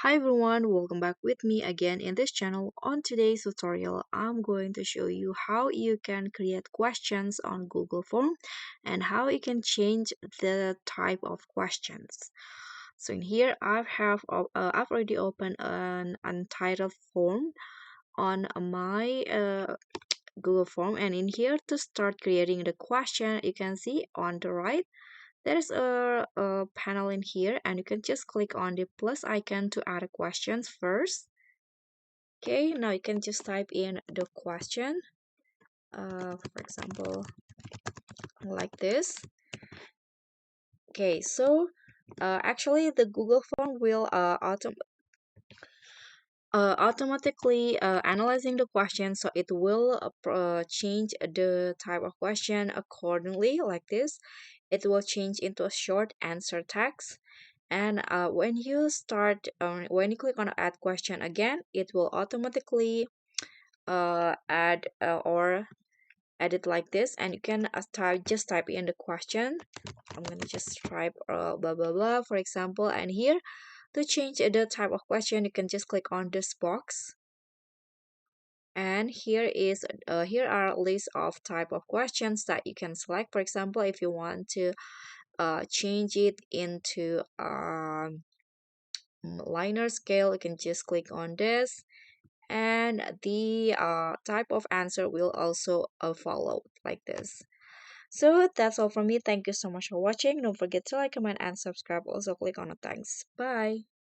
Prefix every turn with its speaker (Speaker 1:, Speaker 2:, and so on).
Speaker 1: Hi everyone, welcome back with me again in this channel. On today's tutorial, I'm going to show you how you can create questions on Google Form and how you can change the type of questions. So in here, I've already opened an untitled form on my Google Form, and in here to start creating the question, you can see on the right there's a panel in here, and you can just click on the plus icon to add a questions first. Okay, now you can just type in the question, for example, like this. Okay, so actually the Google form will automatically analyzing the question, so it will change the type of question accordingly, like this. It will change into a short answer text, and when you click on add question again, it will automatically add or edit like this, and you can type in the question. I'm gonna just type blah blah blah, for example, and here to change the type of question, you can just click on this box, and here are a list of type of questions that you can select. For example, if you want to change it into liner scale, you can just click on this, and the type of answer will also follow like this. So that's all from me. Thank you so much for watching. Don't forget to like, comment, and subscribe. Also click on the thanks. Bye.